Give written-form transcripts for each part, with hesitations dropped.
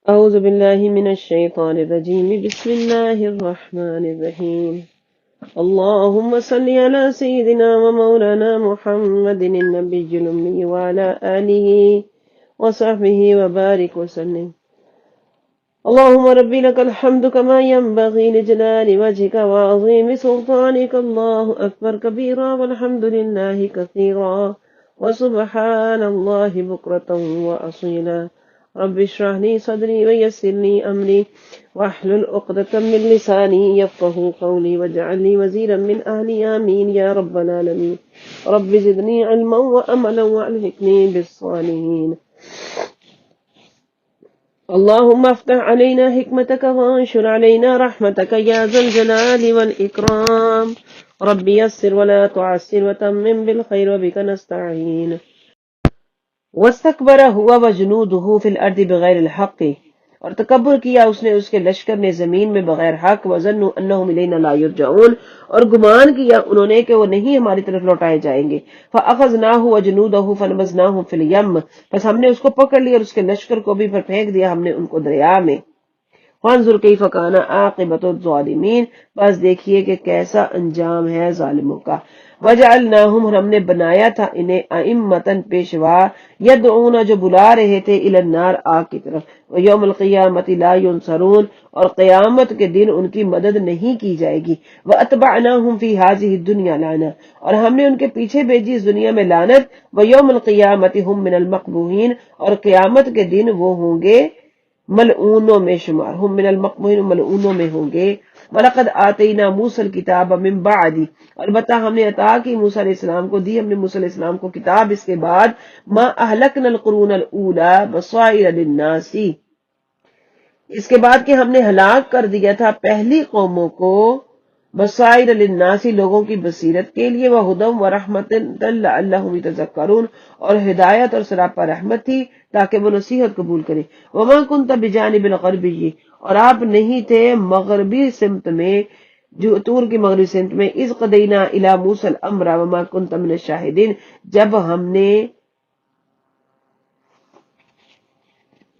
أعوذ بالله من الشيطان الرجيم. بسم الله الرحمن الرحيم. اللهم صل على سيدنا ومولانا محمد النبي الأمي وعلى آله وصحبه وبارك وسلم. اللهم ربي لك الحمد كما ينبغي لجلال وجهك وعظيم سلطانك. الله أكبر كبيرا والحمد لله كثيرا وسبحان الله بكرة وأصيلا. رب اشرح لي صدري ويسر لي أمري واحلل عقدة من لساني يفقه قولي واجعل لي وزيرا من أهلي آمين يا رب العالمين. رب زدني علما وأملا وألحقني بالصالحين. اللهم افتح علينا حكمتك وانشر علينا رحمتك يا ذا الجلال والإكرام. رب يسر ولا تعسر وتمم بالخير وبك نستعين. واستكبر هو وجنوده في الارض بغیر الحق، اور تکبر کیا اس کے لشکر نے زمین میں بغیر حق. وظنوا انہم الینا لا یرجعون، اور گمان کیا انہوں نے کہ وہ نہیں ہماری طرف لوٹائے جائیں گے. فاخذناہ وجنودہ فنبذناہم فی الیم، بس ہم نے اس کو پکڑ لیا اور اس کے لشکر کو بھی پھر پھینک دیا ہم نے ان کو دریا میں. وانظر کیف کان عاقبۃ الظالمین، بس دیکھیے کہ کیسا انجام ہے ظالموں کا. وجعلناہم، اور ہم نے بنایا تھا انہیں ائمۃ پیشوا، یدعون جو بلا رہے تھے الی النار آگ کی طرف. ویوم القیامۃ لا ینصرون، اور قیامت کے دن ان کی مدد نہیں کی جائے گی. واتبعناہم فی ہذہ الدنیا لعنہ، اور ہم نے ان کے پیچھے بھیجی اس دنیا میں لعنت. ویوم القیامۃ ہم من المقبوحین، اور قیامت کے دن وہ ہوں گے ملعونوں میں شمار. ہم من المقبوحین، ملعونوں میں ہوں گے. وَلَقَدْ آتَيْنَا مُوسَى الْكِتَابَ مِن بَعْدِ، البتہ ہم نے عطا کی موسیٰ علیہ السلام کو، دی ہم نے موسیٰ علیہ السلام کو کتاب اس کے بعد. مَا أَهْلَكْنَا الْقُرُونَ الْأُولَى بَصَائِرَ لِلنَّاسِ، اس کے بعد کہ ہم نے ہلاک کر دیا تھا پہلی قوموں کو، بصائر للناس لوگوں کی بصیرت کے لیے، وہدی ورحمۃ لعلہم یتذکرون، اور ہدایت اور سراپا رحمت تھی تاکہ وہ نصیحت قبول کریں. وما کنت بجانب الغربی، اور آپ نہیں تھے مغربی سمت میں، جو طور کی مغربی سمت میں. اذ قضینا الی موسیٰ الامر وما کنت من الشاہدین، جب ہم نے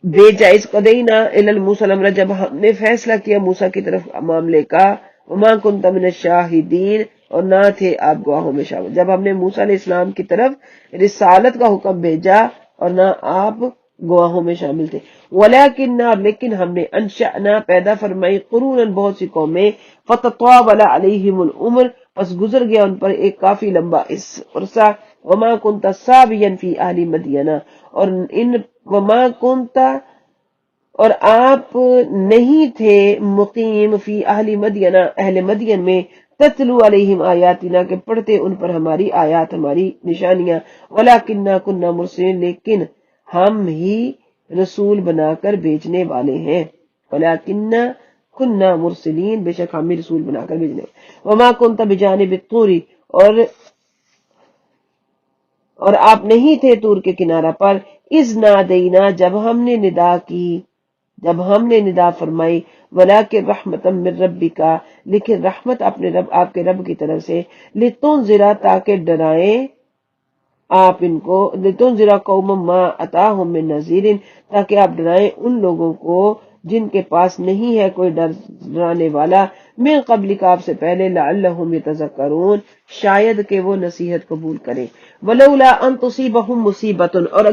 بھیجا، اس قدینا الی موسیٰ الامر، جب ہم نے فیصلہ کیا موسیٰ کی طرف معاملے کا. وما کنت من الشاہدین، اور نہ تھے آپ گواہوں میں شامل، جب ہم نے موسیٰ علیہ السلام کی طرف رسالت کا حکم بھیجا اور نہ آپ گواہوں میں شامل تھے. ولیکننا، لیکن ہم نے انشأنا پیدا فرمائی، قرونا بہت سی قومیں. فتطاول علیہم العمر، پس گزر گیا ان پر ایک کافی لمبا عرصہ. وما کنت سابیا فی اہل مدینہ، اور وما کنت، اور آپ نہیں تھے مقیم فی اہل مدینہ اہل مدین میں، تتلو علیہم آیاتنا کہ پڑھتے ان پر ہماری آیات ہماری نشانیاں. ولکننا کننا مرسلین، لیکن ہم ہی رسول بنا کر بھیجنے والے ہیں. ولکننا کننا مرسلین، بے شک ہم ہی رسول بنا کر بھیجنے والے. وما کنت بجانب الطور، اور آپ نہیں تھے طور کے کنارہ پر. اذ نادینا، جب ہم نے ندا کی، جب ہم نے ندا فرمائی. ولیکن رحمتا من ربک، لیکن رحمت اپنے رب، آپ کے رب کی طرف سے. لتنذر، تاکہ ڈرائیں آپ ان کو. لتنذر قوما ما اتاہم من نذیر، تاکہ آپ ڈرائیں ان لوگوں کو جن کے پاس نہیں ہے کوئی ڈرانے والا. من قبل، آپ سے پہلے. لعلہم یتذکرون، شاید کہ وہ نصیحت قبول کریں. ولولا ان تصیبہم مصیبت، اور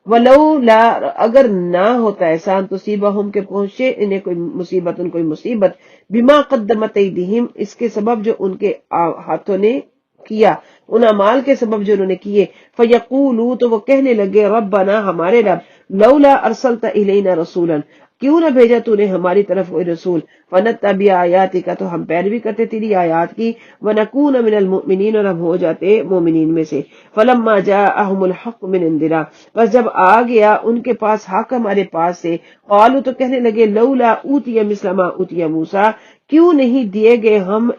ولولا، اگر نہ ہوتا ایسا، ان تصیبہم کہ پہنچے انہیں کوئی مصیبت، کوئی مصیبت. بما قدمت ایدیہم، اس کے سبب جو ان کے ہاتھوں نے کیا، ان اعمال کے سبب جو انہوں نے کیے. فیقولوا، تو وہ کہنے لگے، ربنا، ہمارے رب، لولا ارسلت الینا رسولا، کیوں نہ بھیجا تو نے ہماری طرف کوئی رسول. فنتبع آیاتک، تو ہم پیروی کرتے تیری آیات کی. ونکون من المؤمنین، اور ہم ہو جاتے مومنین میں سے. فلما جاءہم الحق من عندنا، بس جب آ گیا ان کے پاس حق ہمارے پاس سے. قالوا، تو کہنے لگے، لولا اوتی مثل ما اوتی موسیٰ، کیوں نہیں دیے گئے ہم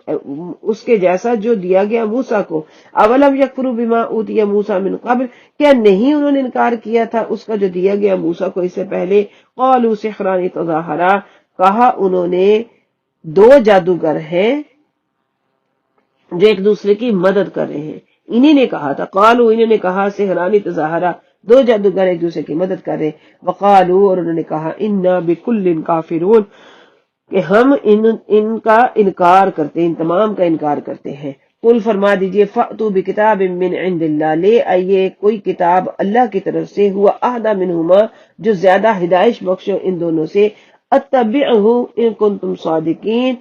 اس کے جیسا جو دیا گیا موسیٰ کو. اولم یکفروا بما اوتی موسیٰ من قبل، کیا نہیں انہوں نے انکار کیا تھا اس کا جو دیا گیا موسیٰ کو اس سے پہلے. قالوا سحران تظاہرا، کہا انہوں نے دو جادوگر ہیں جو ایک دوسرے کی مدد کر رہے ہیں. انہی نے کہا تھا، قالوا، انہوں نے کہا، سحران تظاہرا، دو جادوگر ایک دوسرے کی مدد کر رہے. وقالو اور انہوں نے کہا انا بکل کافرون کہ ہم ان کا انکار کرتے ہیں، ان تمام کا انکار کرتے ہیں. قل فرما دیجئے فأتوا بکتاب من عند اللہ، لے آئیے کوئی کتاب اللہ کی طرف سے، ہوا اہدی منہما جو زیادہ ہدایش بخشو ان دونوں سے، اتبعہ ان کنتم صادقین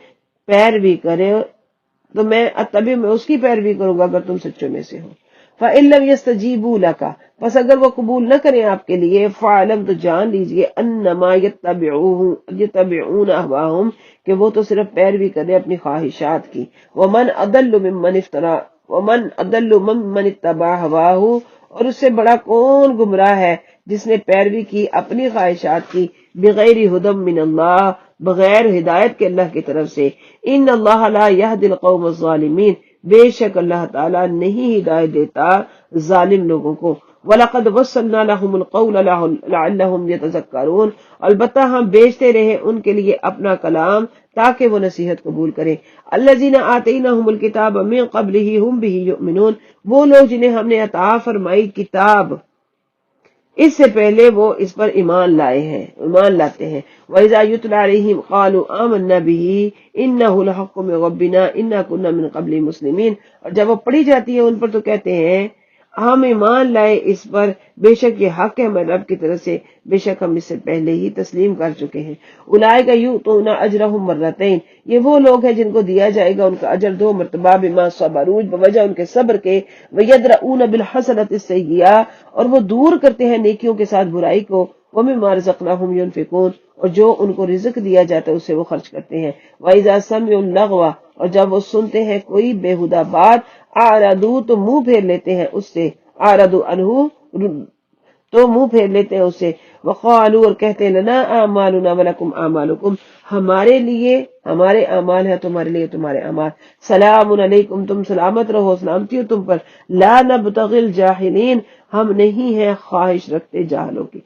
پیروی کرے تو میں اتبع میں اس کی پیروی کروں گا اگر تم سچوں میں سے ہو. فإن لم يستجیبوا لک پس اگر وہ قبول نہ کریں آپ کے لیے، فعلم تو جان لیجئے انما یتبعون اہواہم کہ وہ تو صرف پیروی کرے اپنی خواہشات کی. ومن اضل ممن اتبع ہواہ اور اس سے بڑا کون گمراہ ہے جس نے پیروی کی اپنی خواہشات کی، بغیر ہدی من اللہ بغیر ہدایت کے اللہ کی طرف سے. ان اللہ لا یہدی القوم الظالمین بے شک اللہ تعالیٰ نہیں ہدایت دیتا ظالم لوگوں کو. وَلَقَدْ وَصَّلْنَا لَهُمُ الْقَوْلَ لَعَلَّهُمْ يَتَذَكَّرُونَ البتہ ہم بیچتے رہے ان کے لیے اپنا کلام تاکہ وہ نصیحت قبول کریں. الَّذِينَ آتَيْنَاهُمُ الْكِتَابَ مِن قَبْلِهِ هُمْ بِهِ يُؤْمِنُونَ وہ لوگ جنہیں ہم نے عطا فرمائی کتاب اس سے پہلے وہ اس پر ایمان لاتے ہیں. وَإِذَا يُتْلَى عَلَيْهِمْ قَالُوا آمَنَّا بِهِ إِنَّهُ الْحَقُّ مِن رَّبِّنَا إِنَّا كُنَّا مِن قَبْلِهِ مُسْلِمِينَ اور جب وہ پڑھی جاتی ہے ان پر تو کہتے ہیں ہم ایمان لائے اس پر، بے شک یہ حق ہے ہمارے رب کی طرف سے، بے شک ہم اس سے پہلے ہی تسلیم کر چکے ہیں. اولئک یؤتون اجرهم مرتين یہ وہ لوگ ہیں جن کو دیا جائے گا ان کا اجر دو مرتبہ، بما صبروا بوجہ ان کے صبر کے، ویدرؤون بالحسنۃ السیئۃ اور وہ دور کرتے ہیں نیکیوں کے ساتھ برائی کو، ومما رزقناہم ينفقون اور جو ان کو رزق دیا جاتا ہے اس سے وہ خرچ کرتے ہیں. وَإِذَا سَمِعُوا اللَّغْوَ اور جب وہ سنتے ہیں کوئی بےہودہ بات، اعرضوا تو منہ پھیر لیتے ہیں اس سے، اعرضوا عنہ تو منہ پھیر لیتے ہیں اسے. وقالوا اور کہتے ہیں لنا اعمالنا ولکم اعمالکم ہمارے لیے ہمارے اعمال ہے تمہارے لیے تمہارے اعمال. سلام علیکم تم سلامت رہو، سلامتی ہو تم پر. لا نبتغی الجاہلین ہم نہیں ہیں خواہش رکھتے جاہلوں کی،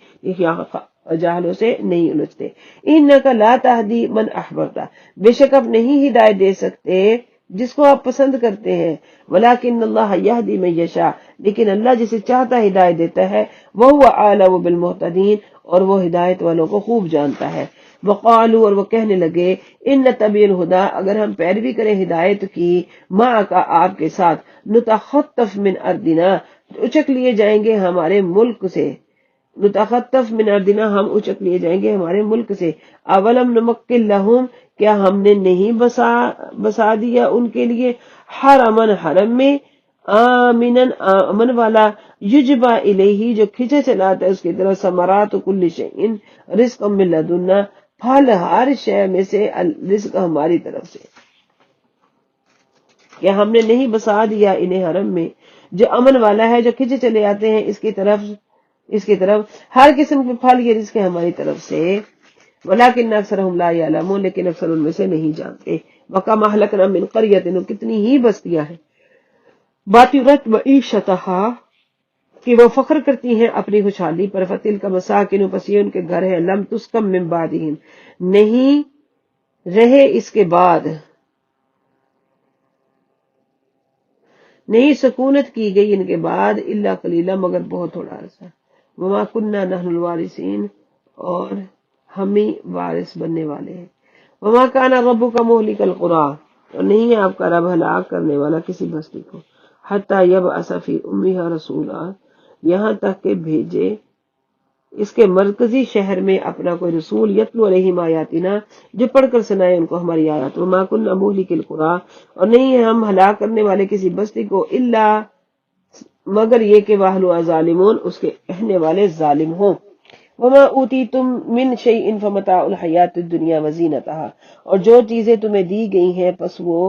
جاہلوں سے نہیں الجھتے. انک لا تہدی من احببت بے شک آپ نہیں ہدایت دے سکتے جس کو آپ پسند کرتے ہیں. ولیکن اللہ یہدی من یشاء لیکن اللہ جسے چاہتا ہے ہدایت دیتا ہے. وہو اعلم بالمہتدین اور وہ ہدایت والوں کو خوب جانتا ہے. وقالوا اور وہ کہنے لگے ان نتبع الہدی اگر ہم پیروی کریں ہدایت کی، معک آپ کے ساتھ، نتخطف من ارضنا اچک لیے جائیں گے ہمارے ملک سے، نتخطف من ارضنا ہم اچک لیے جائیں گے ہمارے ملک سے. اولم نمکن لہم کیا ہم نے نہیں بسا دیا ان کے لیے، حرمن حرم میں، آمنن امن والا، یجبا الیہ جو کھینچا چلاتا ہے اس کی طرف، ثمرات کل شیء رزقا من لدنا پھل ہر شے میں سے رزق ہماری طرف سے. کیا ہم نے نہیں بسا دیا انہیں حرم میں جو امن والا ہے، جو کھینچے چلے آتے ہیں اس کی طرف ہر قسم کے پھل یہ رزق ہے ہماری طرف سے. ولیکن اکثرهم لا یعلمون لیکن اکثر ان میں سے نہیں جانتے. وکم اہلکنا من قریۃ کتنی ہی بستیاں ہیں، باطرت معیشتها کہ وہ فخر کرتی ہیں اپنی خوشحالی پر، فتلک مساکن پس یہ ان کے گھر ہیں، لم تسکن من بعدہم نہیں رہے اس کے بعد، نہیں سکونت کی گئی ان کے بعد، الا قلیلا مگر بہت تھوڑا عرصہ. وما کننا نحن الوارثین اور ہم ہی وارث بننے والے ہیں. وما کان ربک مہلک القری اور نہیں ہے آپ کا رب ہلاک کرنے والا کسی بستی کو، حتی یبعث فی امہا رسولا یہاں تک کہ بھیجے اس کے مرکزی شہر میں اپنا کوئی رسول، یتلو علیہم آیاتنا جو پڑھ کر سنائے ان کو ہماری آیات. وما کننا مہلک القری اور نہیں ہے ہم ہلاک کرنے والے کسی بستی کو، الا مگر یہ کہ واہلوا ظالمون اس کے کہنے والے ظالم ہوں. وما اوتیتم من شیء فمتاع الحیات الدنیا وزینتها اور جو چیزیں تمہیں دی گئی ہیں پس وہ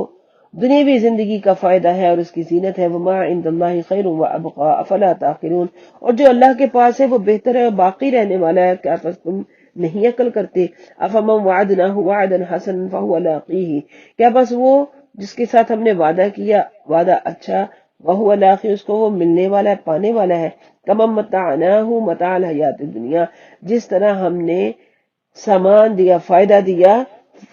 دنیاوی زندگی کا فائدہ ہے اور اس کی زینت ہے. وما عند اللہ خیر وابقى افلا تعقلون اور جو اللہ کے پاس ہے وہ بہتر ہے اور باقی رہنے والا ہے، کیا پس تم نہیں عقل کرتے. افمن وعدناه وعدا حسنا فهو لاقیہ کیا بس وہ جس کے ساتھ ہم نے وعدہ کیا وعدہ اچھا، وهو لاقی اس کو وہ ملنے والا ہے پانے والا ہے. کما متعناہ متاع الحیات الدنیا جس طرح ہم نے سامان دیا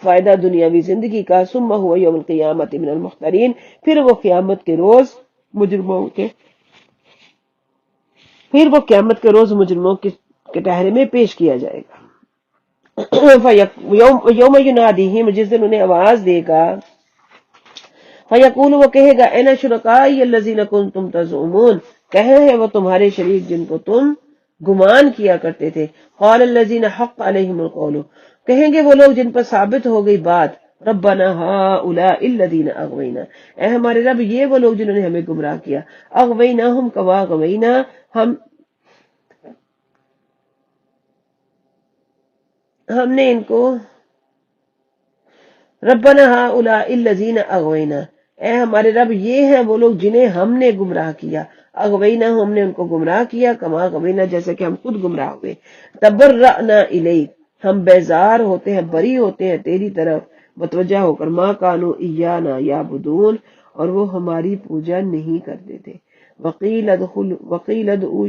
فائدہ دنیاوی زندگی کا، ثم هو یوم القیامت من المحضرین پھر وہ قیامت کے روز مجرموں کے پھر وہ قیامت کے روز مجرموں کے ٹہرے میں پیش کیا جائے گا. یوم ینادیہم، جس دن انہیں آواز دے گا، فیقول، وہ کہے گا، این شرکائی الذین کنتم تزعمون، کہاں ہیں وہ تمہارے شریک جن کو تم گمان کیا کرتے تھے. قال الذین حق علیہم القول، کہیں گے وہ لوگ جن پر ثابت ہو گئی بات، ربنا ہؤلاء الذین اغوینا، اے ہمارے رب یہ وہ لوگ جنہوں نے ہمیں گمراہ کیا. اغویناہم کما غوینا، ہم نے ان کو، ربنا ہؤلاء الذین اغوینا، اے ہمارے رب یہ ہیں وہ لوگ جنہیں ہم نے گمراہ کیا. اغوینا، ہم نے ان کو گمراہ کیا، کما غوینا، جیسے کہ ہم خود گمراہ ہوئے. تبرأنا الیک، ہم بیزار ہوتے ہیں، بری ہوتے ہیں تیری طرف متوجہ ہو کر. ما کانوا ایانا یعبدون، اور وہ ہماری پوجا نہیں کرتے تھے. وقیل ادعوا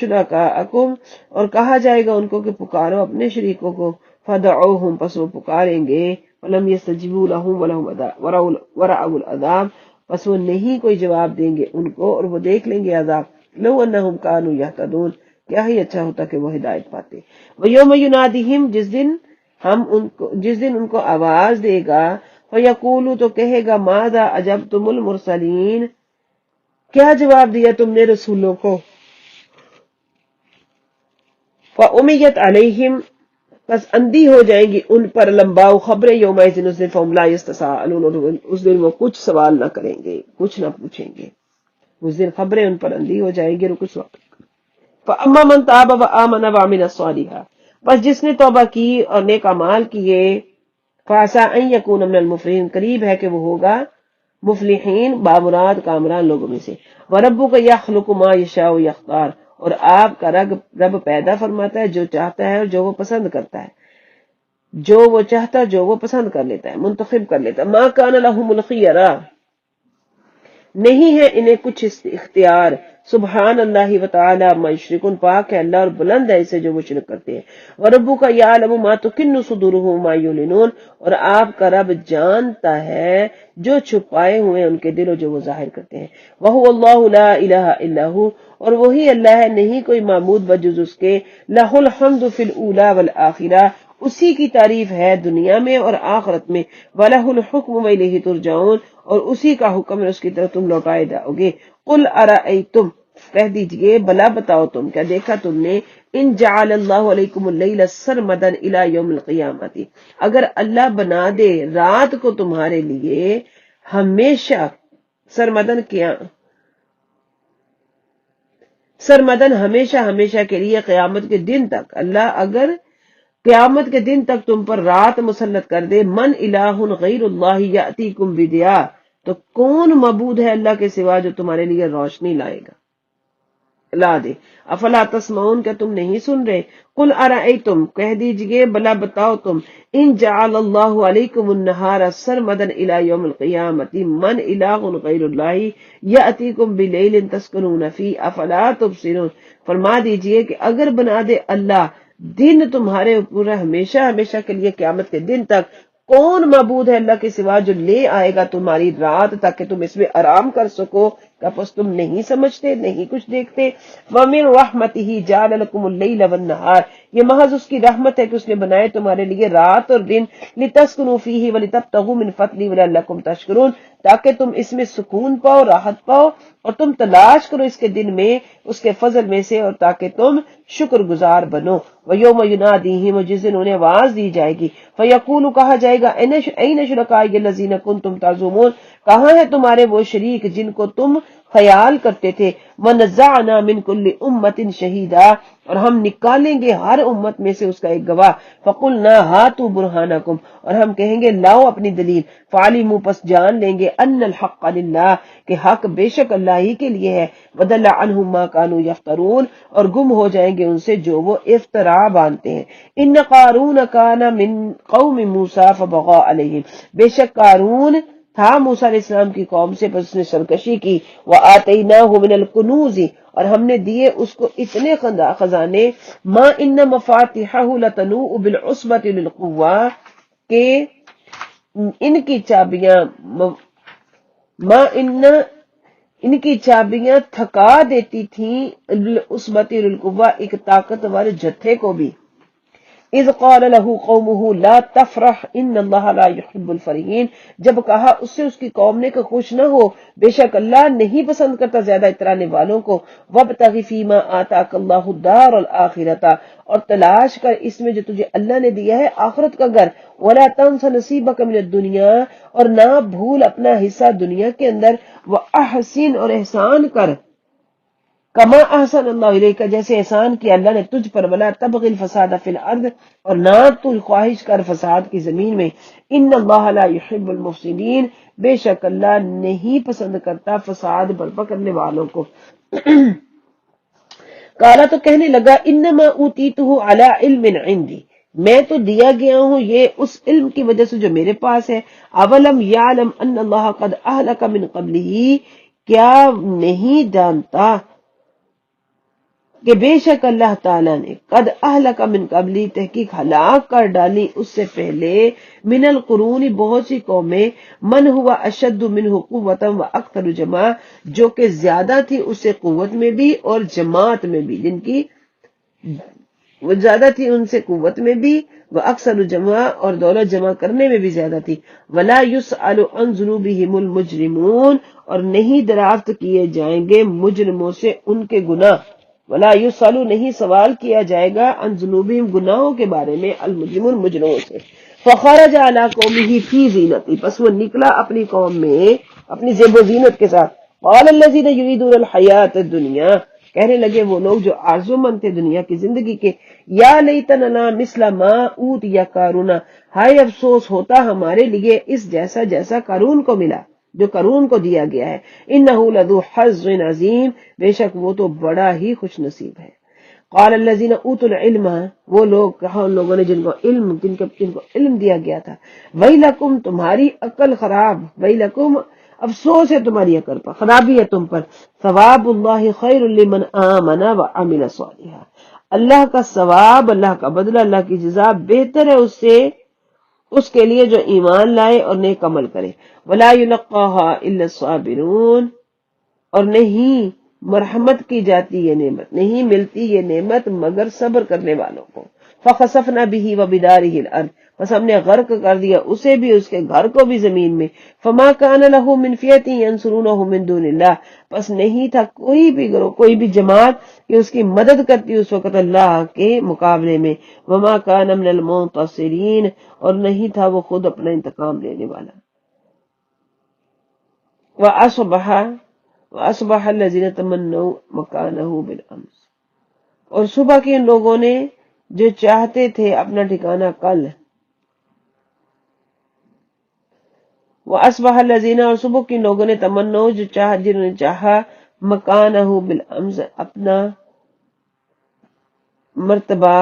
شرکاءکم، اور کہا جائے گا ان کو کہ پکارو اپنے شریکوں کو. فدعوہم، پس وہ پکاریں گے. ولم یستجیبوا لہم ورأوا العذاب، پس وہ نہیں کوئی جواب دیں گے ان کو اور وہ دیکھ لیں گے عذاب. لو انہم کانوا یہتدون، کیا ہی اچھا ہوتا کہ وہ ہدایت پاتے. ویوم ینادیہم، جس دن ان کو آواز دے گا. فیقول، تو کہے گا، ماذا اجبتم المرسلین، کیا جواب دیا تم نے رسولوں کو. فأمیت علیہم، پس اندھی ہو جائیں گی ان پر لمباؤ خبریں یومئذ، اس دن فہم لا یستساءلون، اس دن وہ کچھ سوال نہ کریں گے، کچھ نہ پوچھیں گے. اس دن خبریں ان پر اندھی ہو جائیں گی اور کچھ وقت. فاما من تاب وآمن وعمل صالحا، بس جس نے توبہ کی اور نیک اعمال کیے. فعسى ان يكون من المفلحین، قریب ہے کہ وہ ہوگا مفلحین، بامراد کامران لوگوں میں سے. وربک یخلق ما یشاء یختار، اور آپ کا رب پیدا فرماتا ہے جو چاہتا ہے اور جو وہ پسند کرتا ہے، جو وہ چاہتا جو وہ پسند کر لیتا ہے، منتخب کر لیتا ہے. ما کان لهم الخیرہ، نہیں ہے انہیں کچھ اختیار. سبحان اللہ وتعالی عما یشرکون، پاک ہے اللہ اور بلند ہے اسے جو وہ شرک کرتے ہیں. وربک یعلم ما تکن صدورهم وما یعلنون، اور آپ کا رب جانتا ہے جو چھپائے ہوئے ان کے دل اور جو وہ ظاہر کرتے ہیں. وہو اللہ لا الہ الا هو، اور وہی اللہ ہے، نہیں کوئی معبود بجز اس کے. لہ الحمد فی الاولی والآخرہ، اسی کی تعریف ہے دنیا میں اور آخرت میں. وَلَهُ الْحُكْمُ وَإِلَيْهِ تُرْجَعُونَ، اور اسی کا حکم ہے، اس کی طرف تم لوٹائے جاؤ گے. قُلْ أَرَأَيْتُمْ، کہہ دیجئے بلا بتاؤ تم، کیا دیکھا تم نے، ان جعل اللہ علیکم اللیل سرمدا الی یوم القیامت، اگر اللہ بنا دے رات کو تمہارے لیے ہمیشہ، سرمدن ہمیشہ، ہمیشہ کے لیے، قیامت کے دن تک، اللہ اگر قیامت کے دن تک تم پر رات مسلط کر دے. من الہ غیر اللہ یاتیکم بدیا، تو کون معبود ہے اللہ کے سوا جو تمہارے لیے روشنی لا دے. افلا تسمعون، کیا تم نہیں سن رہے. قل ارأیتم، کہہ دیجئے بلا بتاؤ تم، ان جعل اللہ علیکم النہار سرمدا الی یوم القیامت من الہ غیر اللہ یاتیکم بلیل تسکنون فی افلا تبصرون، فرما دیجئے کہ اگر بنا دے اللہ دن تمہارے اوپر ہمیشہ، ہمیشہ کے لیے قیامت کے دن تک، کون معبود ہے اللہ کے سوا جو لے آئے گا تمہاری رات تاکہ تم اس میں آرام کر سکو. کہ پس تم نہیں سمجھتے، نہیں کچھ دیکھتے. وَمِن رَحْمَتِهِ جَعَلَ لَكُمُ اللَّيْلَ وَالنَّهَارَ، یہ محض اس کی رحمت ہے کہ اس نے بنائے تمہارے لیے رات اور دن. لِتَسْكُنُوا فِيهِ وَلِتَبْتَغُوا مِن فَضْلِهِ وَلَعَلَّكُمْ تَشْكُرُونَ، تاکہ تم اس میں سکون پاؤ، راحت پاؤ، اور تم تلاش کرو اس کے دن میں اس کے فضل میں سے، اور تاکہ تم شکر گزار بنو. وَيَوْمَ يُنَادِيهِمْ، جس دن انہیں آواز دی جائے گی. فَيَقُولُ، کہا جائے گا، أَيْنَ شُرَكَائِيَ الَّذِينَ كُنتُمْ تَزْعُمُونَ، کہاں ہیں تمہارے وہ شریک جن کو تم خیال کرتے تھے. وَنَزَّعْنَا مِن كُلِّ أُمَّةٍ شَهِيدًا، اور ہم نکالیں گے ہر امت میں سے اس کا ایک گواہ. فَقُلْنَا هَاتُوا بُرْهَانَكُمْ، اور ہم کہیں گے لاؤ اپنی دلیل. فَعَلِمُوا، پس جان لیں گے، أَنَّ الْحَقَّ لِلَّهِ، کہ حق بے شک اللہ ہی کے لیے ہے. وَضَلَّ عَنْهُمْ مَا كَانُوا يَفْتَرُونَ، اور گم ہو جائیں گے ان سے جو وہ افترا باندھتے ہیں. إِنَّ قَارُونَ كَانَ مِن قَوْمِ مُوسَىٰ فَبَغَىٰ عَلَيْهِمْ، بے شک قارون تھا موسیٰ علیہ السلام کی قوم سے، پس اس نے سرکشی کی. وَآتَيْنَاهُ مِنَ الْكُنُوزِ، اور ہم نے دیے اس کو اتنے خزانے. مَا إِنَّ مَفَاتِحَهُ لَتَنُوءُ بِالْعُصْبَةِ أُولِي الْقُوَّةِ، کہ ان کی چابیاں، مَا إِنَّ ان کی چابیاں تھکا دیتی تھیں العصبۃ القوہ، ایک طاقتور جتھے کو بھی. اذ قال له قومه لا تفرح ان اللہ لا يحب الفرحین، جب کہا اس سے اس کی قوم نے کہ خوش نہ ہو، بے شک اللہ نہیں پسند کرتا زیادہ اترانے والوں کو. وابتغ فیما آتاک اللہ الدار الآخرۃ، اور تلاش کر اس میں جو تجھے اللہ نے دیا ہے آخرت کا گھر. ولا تنس نصیبک من الدنیا، اور نہ بھول اپنا حصہ دنیا کے اندر. واحسن، اور احسان کر. کما احسن اللہ علیہ، جیسے احسان کیا اللہ نے تجھ پر. ولا تبغ الفساد فی الارض، اور نہ تو خواہش کر فساد کی زمین میں. ان اللہ لا يحب المفسدین، بے شک اللہ نہیں پسند کرتا فساد برپا کرنے والوں کو. کالا، تو کہنے لگا انما اوتیتہ علی علم عندی، میں تو دیا گیا ہوں یہ اس علم کی وجہ سے جو میرے پاس ہے. اولم یعلم ان اللہ قد اہلک من قبلہ، کیا نہیں جانتا کہ بے شک اللہ تعالیٰ نے قد اہلک من قبلی، تحقیق ہلاک کر ڈالی اس سے پہلے، من القرون، بہت سی قومیں، من ہوا اشد منہ قوتا و اکثر جماع، جو کہ زیادہ تھی اس سے قوت میں بھی اور جماعت میں بھی، جن کی وہ زیادہ تھی ان سے قوت میں بھی، وہ اکثر جمع، اور دولت جمع کرنے میں بھی زیادہ تھی. ولا یسأل عن ذنوبہم المجرمون، اور نہیں دریافت کیے جائیں گے مجرموں سے ان کے گناہ. ولا یسأل، نہیں سوال کیا جائے گا، عن ذنوبہم، گناہوں کے بارے میں، المجرمون، مجرموں سے. فخرج علی قومہ فی زینتی، پس وہ نکلا اپنی قوم میں اپنی زیب و زینت کے ساتھ. قال الذین یریدون الحیاۃ الدنیا، کہنے لگے وہ لوگ جو آرزو مند تھے دنیا کی زندگی کے، یا لیتنا لنا مثل ما اوتی قارون، ہائے افسوس ہوتا ہمارے لیے اس جیسا جیسا قارون کو ملا، جو قارون کو دیا گیا ہے. انہ لذو حظ عظیم، بے شک وہ تو بڑا ہی خوش نصیب ہے. قال الذین اوتوا العلم، وہ لوگ کہا ان لوگوں نے جن کو علم دیا گیا تھا. ویلکم، تمہاری عقل خراب، ویلکم، افسوس ہے تمہاری عقل پر، خرابی ہے تم پر. ثواب اللہ خیر لمن آمن وعمل صالحا، اللہ کا ثواب، اللہ کا بدلہ، اللہ کی جزا بہتر ہے اس کے لیے جو ایمان لائے اور نیک عمل کرے. ولا یلقاها الا الصابرون، اور نہیں مرحمت کی جاتی یہ نعمت، نہیں ملتی یہ نعمت مگر صبر کرنے والوں کو. فخسفنا به وبداره الارض، بس ہم نے غرق کر دیا اسے بھی اس کے گھر کو بھی زمین میں. فما كان له من فئة ينصرونه من دون الله، بس نہیں تھا کوئی بھی گروہ، کوئی بھی جماعت کہ اس کی مدد کرتی اس وقت اللہ کے مقابلے میں. وما كان من المنتصرین، اور نہیں تھا وہ خود اپنا انتقام لینے والا. وَأَصْبَحَ الَّذِينَ تَمَنَّوْا مَكَانَهُ بِالْأَمْسِ، اور صبح کے ان لوگوں نے جو چاہتے تھے اپنا ٹھکانہ کل. وَأَصْبَحَ الَّذِينَ، اور صبح کے لوگوں نے، تمنوا، جو چاہ، جنہوں نے چاہا، مَكَانَهُ بِالْأَمْسِ، اپنا مرتبہ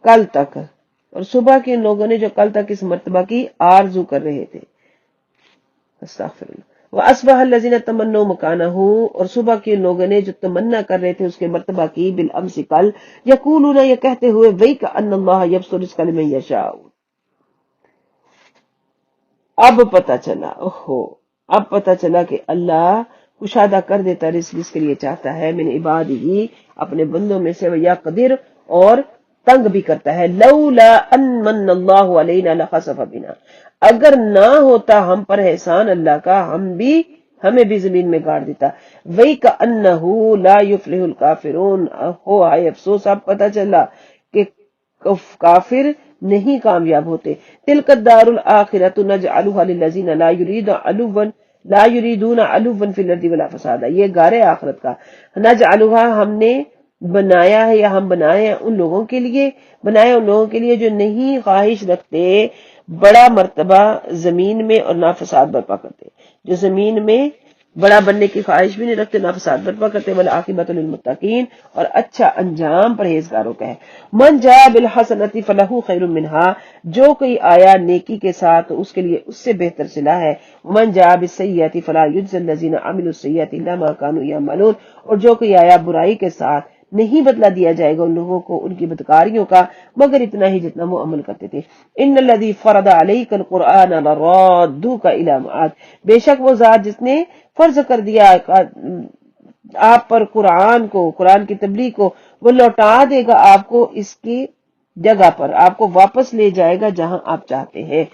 کل تک، اور صبح کے لوگوں نے جو کل تک اس مرتبہ کی آرزو کر رہے تھے. استغفر اللہ. وَأَصْبَحَ الَّذِينَ تَمَنَّوْا مَكَانَهُ، اور صبح کے لوگوں نے جو تمنا کر رہے تھے اس کے مرتبہ کی، بالامس، کل، یقولون، یہ کہتے ہوئے، وَيْكَأَنَّ اللَّهَ يَبْسُطُ الرِّزْقَ لِمَن يَشَاءُ، اب پتہ چلا کہ اللہ کشادہ کر دیتا رزق جس کے لیے چاہتا ہے، من عبادہ، اپنے بندوں میں سے، وَيَقْدِرُ، اور تنگ بھی کرتا ہے. لولا ان من اللہ علینا لخسف بنا، اگر نہ ہوتا ہم پر احسان اللہ کا، ہمیں بھی زمین میں گاڑ دیتا. وَيْكَأَنَّهُ لَا يُفْلِحُ الْكَافِرُونَ، ہو آئے افسوس، اب پتہ چلا کہ کافر نہیں کامیاب ہوتے. تِلْكَ الدَّارُ الْآخِرَةُ نَجْعَلُهَا لِلَّذِينَ لا يريدون علوا فی الارض ولا فسادا، یہ گھر آخرت کا. نجعلها، ہم نے بنایا ہے، یا ہم بنائے ہیں ان لوگوں کے لیے جو نہیں خواہش رکھتے بڑا مرتبہ زمین میں اور نہ فساد برپا کرتے، جو زمین میں بڑا بننے کی خواہش بھی نہیں رکھتے، نہ فساد برپا کرتے. والعاقبۃ للمتقین، اور اچھا انجام پرہیزگاروں کا ہے. من جاء بالحسنۃ فلہ خیر منها، جو کوئی آیا نیکی کے ساتھ اس کے لیے اس سے بہتر صلہ ہے. من جاء بالسیئۃ فلا یجزی الذین عملوا السیئۃ الا ما كانوا یعملون، اور جو کوئی آیا برائی کے ساتھ نہیں بدلا دیا جائے گا ان لوگوں کو ان کی بدکاریوں کا مگر اتنا ہی جتنا وہ عمل کرتے تھے۔ ان الذی فرض علیک القرآن لرادوک الی معاد، بے شک وہ ذات جس نے فرض کر دیا آپ پر قرآن کو، قرآن کی تبلیغ کو، وہ لوٹا دے گا آپ کو اس کی جگہ پر، آپ کو واپس لے جائے گا جہاں آپ چاہتے ہیں۔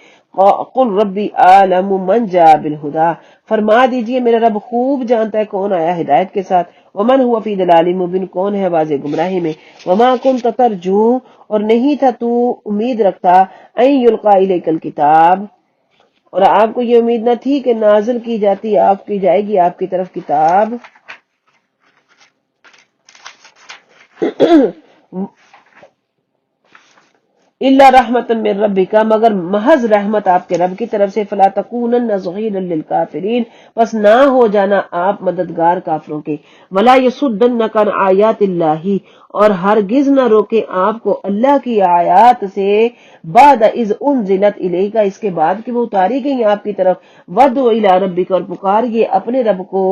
قل ربی اعلم من جاء بالہدی، فرما دیجئے میرا رب خوب جانتا ہے کون آیا ہدایت کے ساتھ، ومن هو فی ضلال مبین، کون ہے واضح گمراہی میں، وما کنت ترجو، اور نہیں تھا تو امید رکھتا، ان یلقی الیک الکتاب، اور آپ کو یہ امید نہ تھی کہ نازل کی جائے گی آپ کی طرف کتاب الا رحمت من ربک، مگر محض رحمت آپ کے رب کی طرف سے، فلا تکونن ظہیرا للکافرین، بس نہ ہو جانا آپ مددگار کافروں کے، ولا یصدنک عن آیات اللہ، اور ہرگز نہ روکے آپ کو اللہ کی آیات سے، بعد اذ انزلت الیک، اس کے بعد کہ وہ اتاری گئی آپ کی طرف، ودع الی ربک، اور پکاریے اپنے رب کو،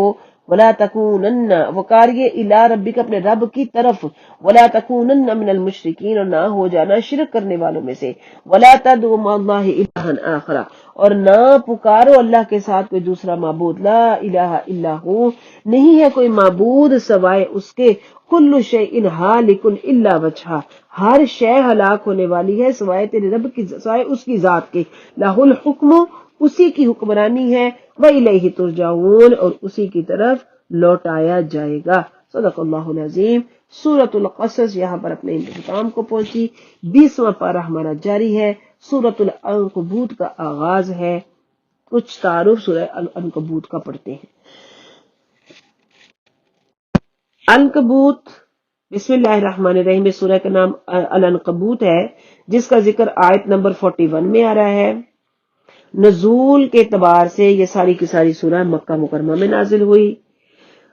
ولا تکونن، وکاریے الی ربک، اپنے رب کی طرف، ولا تکونن من المشرکین، اور نہ ہو جانا شرک کرنے والوں میں سے، ولا تدعوا مع اللہ الہا آخر، اور نہ پکارو اللہ کے ساتھ کوئی دوسرا معبود، لا الہ الا ہو، نہیں ہے کوئی معبود سوائے اس کے، کل شیء ہالک الا وجہہ، ہر شے ہلاک ہونے والی ہے سوائے تیرے رب کی، سوائے اس کی ذات کے، لہ الحکم، اسی کی حکمرانی ہے، وَإِلَيْهِ تُرْجَعُونَ، اور اسی کی طرف لوٹایا جائے گا۔ صدق اللہ العظیم۔ سورۃ القصص یہاں پر اپنے اختتام کو پہنچی، 20واں پارہ ہمارا جاری ہے، سورۃ العنکبوت کا آغاز ہے، کچھ تعارف سورہ العنکبوت کا پڑھتے ہیں۔ عنکبوت، بسم اللہ الرحمن الرحیم، اس سورہ کا نام العنکبوت ہے، جس کا ذکر آیت نمبر 41 میں آ رہا ہے۔ نزول کے اعتبار سے یہ ساری کی ساری سورہ مکہ مکرمہ میں نازل ہوئی۔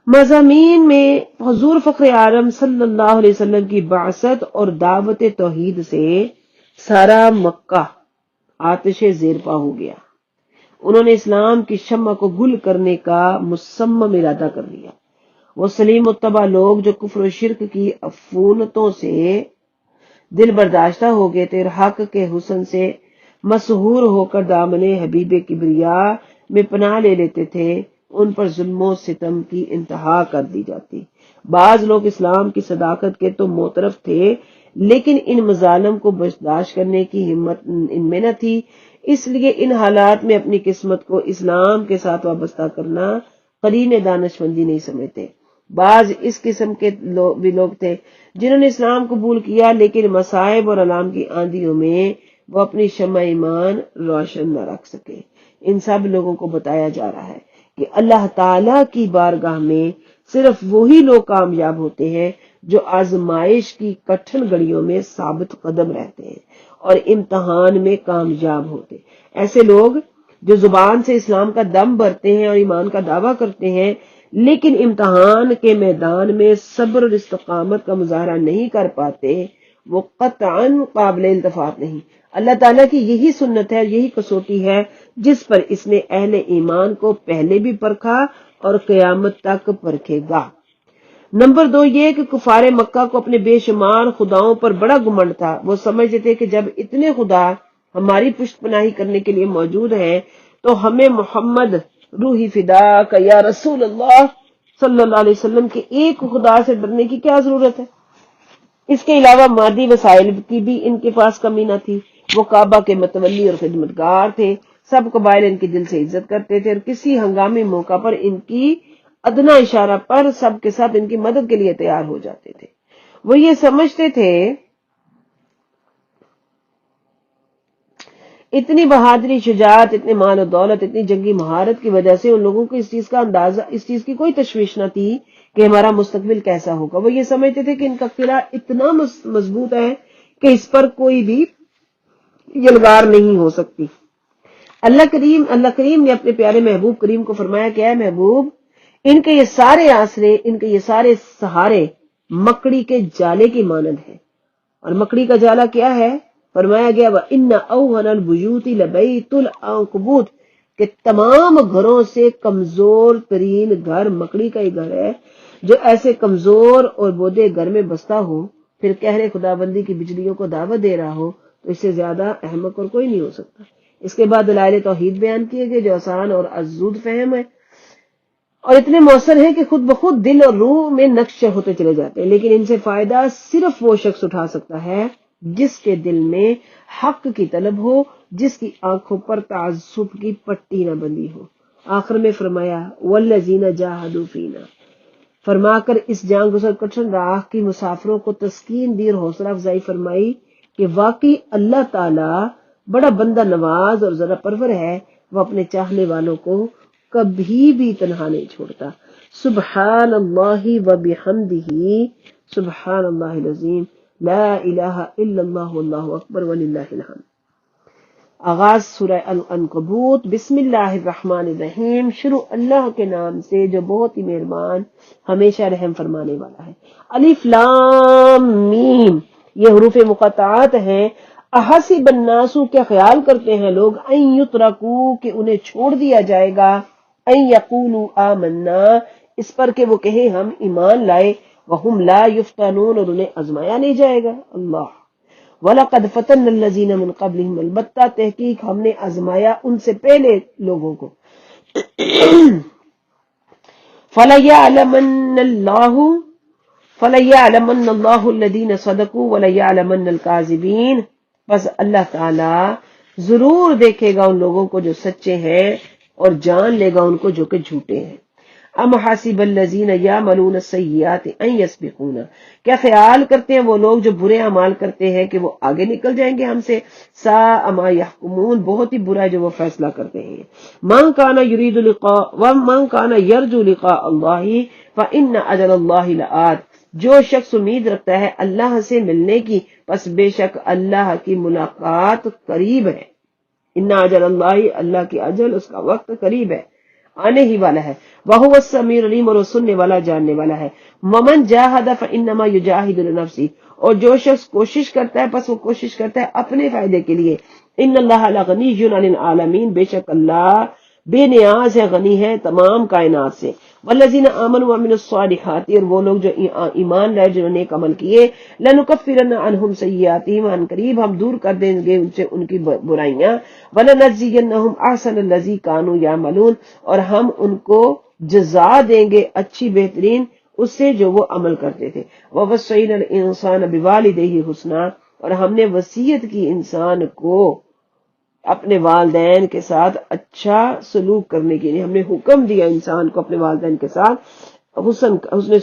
مضامین میں حضور فخر عالم صلی اللہ علیہ وسلم کی بعثت اور دعوت توحید سے سارا مکہ آتش زیر پا ہو گیا، انہوں نے اسلام کی شمع کو گل کرنے کا مصمم ارادہ کر لیا۔ وہ سلیم متبع لوگ جو کفر و شرک کی عفونتوں سے دل برداشتہ ہو گئے تھے اور حق کے حسن سے مسحور ہو کر دامن حبیب کبریا میں پناہ لے لیتے تھے، ان پر ظلم و ستم کی انتہا کر دی جاتی۔ بعض لوگ اسلام کی صداقت کے تو معترف تھے، لیکن ان مظالم کو برداشت کرنے کی ہمت ان میں نہ تھی، اس لیے ان حالات میں اپنی قسمت کو اسلام کے ساتھ وابستہ کرنا قرین دانش مندی نہیں سمجھتے۔ بعض اس قسم کے بھی لوگ تھے جنہوں نے اسلام قبول کیا، لیکن مصائب اور علام کی آندھیوں میں وہ اپنی شمع ایمان روشن نہ رکھ سکے۔ ان سب لوگوں کو بتایا جا رہا ہے کہ اللہ تعالی کی بارگاہ میں صرف وہی لوگ کامیاب ہوتے ہیں جو آزمائش کی کٹھن گھڑیوں میں ثابت قدم رہتے ہیں اور امتحان میں کامیاب ہوتے ہیں۔ ایسے لوگ جو زبان سے اسلام کا دم بھرتے ہیں اور ایمان کا دعویٰ کرتے ہیں، لیکن امتحان کے میدان میں صبر اور استقامت کا مظاہرہ نہیں کر پاتے، وہ قطعاً قابل التفات نہیں۔ اللہ تعالیٰ کی یہی سنت ہے اور یہی کسوٹی ہے جس پر اس نے اہل ایمان کو پہلے بھی پرکھا اور قیامت تک پرکھے گا۔ نمبر 2 یہ کہ کفار مکہ کو اپنے بے شمار خداؤں پر بڑا گمنڈ تھا۔ وہ سمجھتے تھے کہ جب اتنے خدا ہماری پشت پناہی کرنے کے لیے موجود ہیں تو ہمیں محمد روحی فدا کا یا رسول اللہ صلی اللہ علیہ وسلم کے ایک خدا سے ڈرنے کی کیا ضرورت ہے۔ اس کے علاوہ مادی وسائل کی بھی ان کے پاس کمی نہ تھی۔ وہ کعبہ کے متولی اور خدمتگار تھے، سب قبائل ان کی دل سے عزت کرتے تھے اور کسی ہنگامی موقع پر ان کی ادنا اشارہ پر سب کے ساتھ ان کی مدد کے لیے تیار ہو جاتے تھے۔ وہ یہ سمجھتے تھے اتنی بہادری، شجاعت، اتنے مال و دولت، اتنی جنگی مہارت کی وجہ سے ان لوگوں کو اس چیز کا اندازہ، اس چیز کی کوئی تشویش نہ تھی کہ ہمارا مستقبل کیسا ہوگا۔ وہ یہ سمجھتے تھے کہ ان کا قلعہ اتنا مضبوط ہے کہ اس پر کوئی بھی یلغار نہیں ہو سکتی۔ اللہ کریم نے اپنے پیارے محبوب کریم کو فرمایا کہ اے محبوب، ان کے یہ سارے آسرے، ان کے یہ سارے سہارے مکڑی کے جالے کی مانند ہے۔ اور مکڑی کا جالا کیا ہے؟ فرمایا گیا وَإِنَّ أَوْهَنَ الْبُيُوتِ لَبَيْتُ الْعَنكَبُوتِ، کہ تمام گھروں سے کمزور ترین گھر مکڑی کا ہی گھر ہے۔ جو ایسے کمزور اور بودے گھر میں بستا ہو پھر کہنے خدا بندی کی بجلیوں کو دعوت دے رہا ہو تو اس سے زیادہ احمق اور کوئی نہیں ہو سکتا۔ اس کے بعد دلائل توحید بیان کیے گئے جو آسان اور ازود فہم ہے اور اتنے مؤثر ہیں کہ خود بخود دل اور روح میں نقش ہوتے چلے جاتے ہیں، لیکن ان سے فائدہ صرف وہ شخص اٹھا سکتا ہے جس کے دل میں حق کی طلب ہو، جس کی آنکھوں پر تعصب کی پٹی نہ بندی ہو۔ آخر میں فرمایا والذین جاہدوا فینا، فرما کر اس جان گزر کٹھن راہ کی مسافروں کو تسکین دی اور حوصلہ افزائی فرمائی کہ واقعی اللہ تعالی بڑا بندہ نواز اور ذرا پرور ہے، وہ اپنے چاہنے والوں کو کبھی بھی تنہا نہیں چھوڑتا۔ سبحان اللہ و بحمدہ، سبحان اللہ العظیم، لا الہ الا اللہ واللہ اکبر وللہ الحمد۔ آغاز سورہ العنکبوت۔ بسم اللہ الرحمن الرحیم، شروع اللہ کے نام سے جو بہت ہی مہربان ہمیشہ رحم فرمانے والا ہے۔ الف لام میم، یہ حروف مقطعات ہیں۔ احسب الناس، کیا خیال کرتے ہیں لوگ، ان یترکوا، کہ انہیں چھوڑ دیا جائے گا، ان یقولوا آمنا، اس پر کہ وہ کہیں ہم ایمان لائے، وہم لا یفتنون، اور انہیں آزمایا نہیں جائے گا۔ اللہ وَلَقَدْ فَتَنَّا الَّذِينَ مِن قَبْلِهِمْ، البتہ تحقیق ہم نے آزمایا ان سے پہلے لوگوں کو۔ فَلَيَعْلَمَنَّ اللَّهُ الَّذِينَ صَدَقُوا وَلَيَعْلَمَنَّ الْكَاذِبِينَ، بس اللہ تعالی ضرور دیکھے گا ان لوگوں کو جو سچے ہیں اور جان لے گا ان کو جو کہ جھوٹے ہیں۔ ام حسب الذین یعملون السیئات ان یسبقونا، کیا خیال کرتے ہیں وہ لوگ جو برے اعمال کرتے ہیں کہ وہ آگے نکل جائیں گے ہم سے۔ ساء ما یحکمون، بہت ہی برا ہے جو وہ فیصلہ کرتے ہیں۔ من کان یرید لقاء ومن کان یرجو لقاء اللہ فإن اجل اللہ لآت، جو شخص امید رکھتا ہے اللہ سے ملنے کی پس بے شک اللہ کی ملاقات قریب ہے۔ ان اجل اللہ، اللہ کی اجل، اس کا وقت قریب ہے، آنے ہی والا ہے۔ وَهُوَ السَّمِيعُ الْعَلِيمُ، اور وہ سننے والا جاننے والا ہے۔ وَمَن جَاهَدَ فَإِنَّمَا يُجَاهِدُ لِنَفْسِهِ، اور جو شخص کوشش کرتا ہے پس وہ کوشش کرتا ہے اپنے فائدے کے لیے۔ ان اللہ لغنی عن العالمین، بے شک اللہ بے نیاز ہے، غنی ہے تمام کائنات سے۔ والذین آمنوا وعملوا الصالحات، اور وہ لوگ جو ایمان لائے جنہوں نے نیک عمل کیے، لنکفرن عنہم سیئاتہم، عن قریب ہم دور کر دیں گے ان سے ان کی برائیاں۔ ولنجزینہم احسن الذی کانوا یعملون، اور ہم ان کو جزا دیں گے اچھی بہترین اس سے جو وہ عمل کرتے تھے۔ ووصینا الانسان بوالدیہ حسنا، اور ہم نے وصیت کی انسان کو اپنے والدین کے ساتھ اچھا سلوک کرنے کے لیے، ہم نے حکم دیا انسان کو اپنے والدین کے ساتھ حسن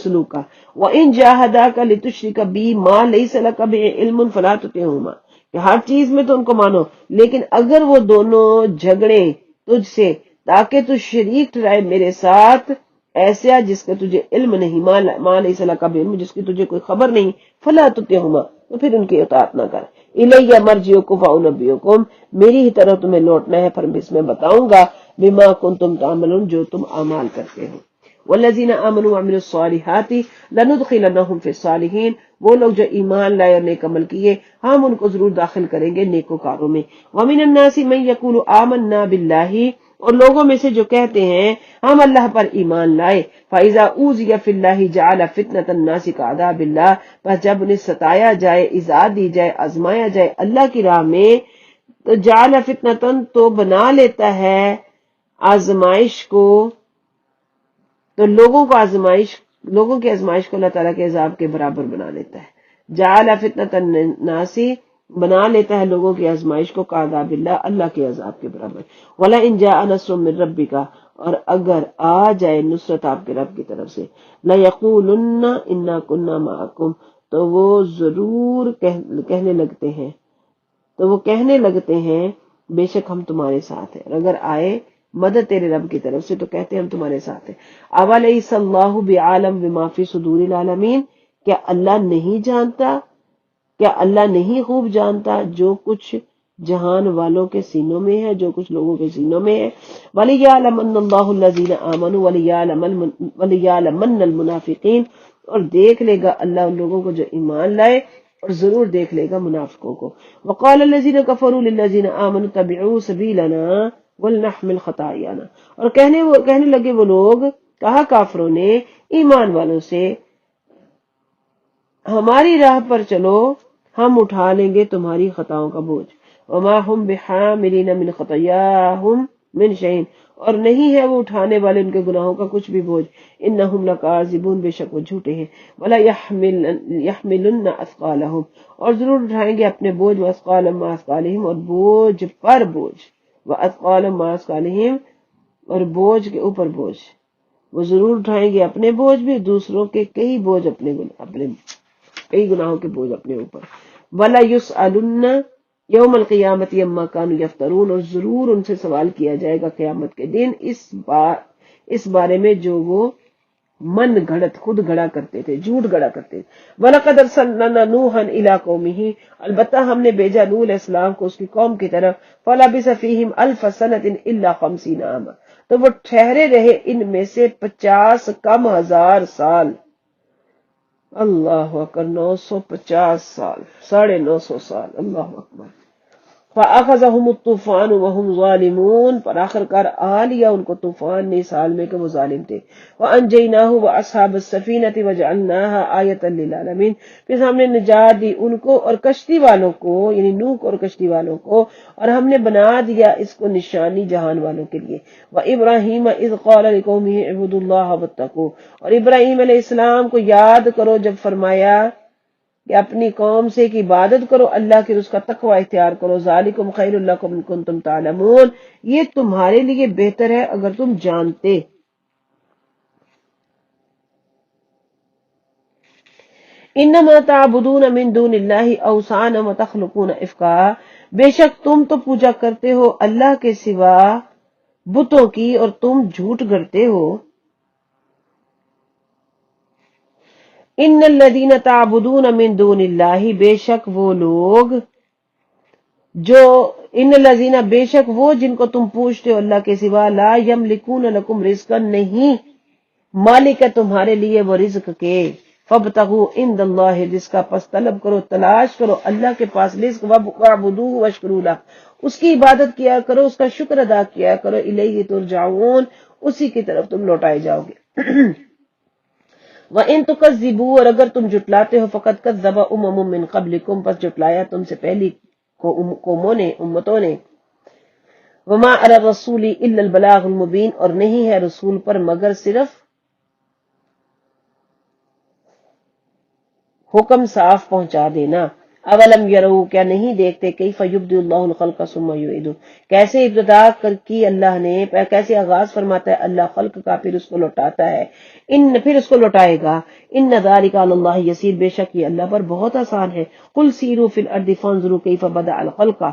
سلوک کا۔ وَإِن جَاهَدَاكَ لِتُشْرِكَ بِي مَا لَيْسَ لَكَ بِهِ عِلْمٌ فَلَا تُطِعْهُمَا، کہ ہر چیز میں تو ان کو مانو، لیکن اگر وہ دونوں جھگڑے تجھ سے تاکہ تو شریک ٹھہرائے میرے ساتھ ایسا جس کا تجھے علم نہیں، مَا لَيْسَ لَكَ بِعِلْمٍ، جس کی تجھے کوئی خبر نہیں، فَلَا تُطِعْهُمَا، تو پھر ان کی اطاعت نہ کر۔ الیہ مرجعکم فانبئکم، میری ہی طرف تمہیں لوٹنا ہے، پھر اس میں بتاؤں گا بما کنتم تعملون، جو تم اعمال کرتے ہو۔ والذین آمنوا وعملوا الصالحات لندخلنہم فی الصالحین، وہ لوگ جو ایمان لائے اور نیک عمل کیے ہم ان کو ضرور داخل کریں گے نیکوکاروں میں۔ ومن الناس من یقول آمنا باللہ، اور لوگوں میں سے جو کہتے ہیں ہم اللہ پر ایمان لائے۔ فَإِذَا أُوذِيَ فِي اللَّهِ جَعَلَ فِتْنَةَ النَّاسِ كَعَذَابِ اللَّهِ، پس جب انہیں ستایا جائے، ایذا دی جائے، آزمایا جائے اللہ کی راہ میں، تو جعل فتنةً، تو بنا لیتا ہے آزمائش کو، تو لوگوں کی آزمائش کو اللہ تعالیٰ کے عذاب کے برابر بنا لیتا ہے۔ جعل فتنة الناس، بنا لیتا ہے لوگوں کی آزمائش کو، کعذاب اللہ، اللہ کے عذاب کے برابر۔ وَلَئِن جَاءَ نَصْرٌ مِّن رَّبِّكَ، اور اگر آ جائے نصرت آپ کے رب کی طرف سے، لَيَقُولُنَّ إِنَّا كُنَّا مَعَكُمْ، تو وہ ضرور کہنے لگتے ہیں بے شک ہم تمہارے ساتھ ہیں۔ اگر آئے مدد تیرے رب کی طرف سے تو کہتے ہیں ہم تمہارے ساتھ ہیں۔ أَوَلَيْسَ اللَّهُ بِعَالِمٍ بِمَا فِي صُدُورِ الْعَالَمِينَ، کیا اللہ نہیں جانتا، کیا اللہ نہیں خوب جانتا جو کچھ جہان والوں کے سینوں میں ہے، جو کچھ لوگوں کے سینوں میں ہے۔ وَلِيَعْلَمَنَّ اللَّهُ الَّذِينَ آمَنُوا وَلِيَعْلَمَنَّ الْمُنَافِقِينَ، اور دیکھ لے گا اللہ ان لوگوں کو جو ایمان لائے، اور ضرور دیکھ لے گا منافقوں کو۔ وَقَالَ الَّذِينَ كَفَرُوا لِلَّذِينَ آمَنُوا اتَّبِعُوا سَبِيلَنَا وَلْنَحْمِلْ خَطَايَانَا، اور کہنے لگے وہ لوگ، کہا کافروں نے ایمان والوں سے ہماری راہ پر چلو، ہم اٹھا لیں گے تمہاری خطاؤں کا بوجھ. وما ہم بحاملین من خطایاہم من شیء، اور نہیں ہے وہ اٹھانے والے ان کے گناہوں کا کچھ بھی بوجھ. انہم لکاذبون، بے شک وہ جھوٹے ہیں. ولا یحملن اثقالہم، اور ضرور اٹھائیں گے اپنے بوجھ. واثقالا مع اثقالہم، اور بوجھ پر بوجھ. واثقالا مع اثقالہم، اور بوجھ کے اوپر بوجھ. وہ ضرور اٹھائیں گے اپنے بوجھ بھی، دوسروں کے کئی بوجھ اپنے کئی گناہوں کے بوجھ اپنے اوپر. ولا یسألن یوم القیامت عما کانوا یفترون، اور ضرور ان سے سوال کیا جائے گا قیامت کے دن اس بارے میں جو وہ من گھڑت خود گھڑا کرتے تھے، جھوٹ گھڑا کرتے تھے. وَلَقَدْ أَرْسَلْنَا نُوحًا إِلَىٰ قَوْمِهِ، البتہ ہم نے بھیجا نوح علیہ السلام کو اس کی قوم کی طرف. فَلَبِثَ فِيهِمْ أَلْفَ سَنَةٍ إِلَّا 50 عاما، تو وہ ٹھہرے رہے ان میں سے 50 کم ہزار سال. اللہ اکبر، 950 سال، 950 سال، اللہ اکبر. فَأَخَذَهُمُ الطُّوفَانُ وَهُمْ ظَالِمُونَ، پر آخر کار آ لیا ان کو طوفان نے اس حال میں کہ وہ ظالم تھے. وَأَنجَيْنَاهُ وَأَصْحَابَ السَّفِينَةِ وَجَعَلْنَاهَا آيَةً لِّلْعَالَمِينَ، پھر ہم نے نجات دی ان کو اور کشتی والوں کو، یعنی نوح کو اور کشتی والوں کو، اور ہم نے بنا دیا اس کو نشانی جہان والوں کے لیے. وَإِبْرَاهِيمَ إِذْ قَالَ لِقَوْمِهِ اعْبُدُوا اللَّهَ وَاتَّقُوهُ، اور ابراہیم علیہ السلام کو یاد کرو جب فرمایا کہ اپنی قوم سے کہ عبادت کرو اللہ کی، اس کا تقوی اختیار کرو. ذالکم خیر لکم ان کنتم تعلمون، یہ تمہارے لیے بہتر ہے اگر تم جانتے. انما تعبدون من دون اللہ اوثانا وتخلقون افکا، بے شک تم تو پوجا کرتے ہو اللہ کے سوا بتوں کی اور تم جھوٹ گڑتے ہو. ان الذین تعبدون من دون اللہ، بے شک وہ لوگ جو، ان الذین، بے شک وہ جن کو تم پوچھتے ہو اللہ کے سوا، لا یملکون لکم رزقا، نہیں مالک ہے تمہارے لیے وہ رزق کے. فابتغوا عند اللہ رزقا، پس طلب کرو، تلاش کرو اللہ کے پاس رزق. وعبدوہ واشکروا لہ، اس کی عبادت کیا کرو، اس کا شکر ادا کیا کرو. الیہ ترجعون، اسی کی طرف تم لوٹائے جاؤ گے. وَإِن تُكَذِّبُوا، اور اگر تم جھٹلاتے ہو، فَقَدْ كَذَّبَ أُمَمٌ مِّن قَبْلِكُمْ، پس جھٹلایا تم سے پہلی قوموں نے، امتوں نے. وَمَا عَلَى الرَّسُولِ إِلَّا الْبَلَاغُ الْمُبِينُ، اور نہیں ہے رسول پر مگر صرف حکم صاف پہنچا دینا. اولم یرو، کیا نہیں دیکھتے، کیف یبدئ اللہ الخلق ثم یعیدہ، کیسے ابتدا کی اللہ نے، کیسے آغاز فرماتا ہے اللہ خلق کا، پھر اس کو لوٹاتا ہے، پھر اس کو لوٹائے گا. ان ذلک علی اللہ یسیر، بے شک یہ اللہ پر بہت آسان ہے. قل سیروا فی الارض فانظروا کیف بدأ الخلق،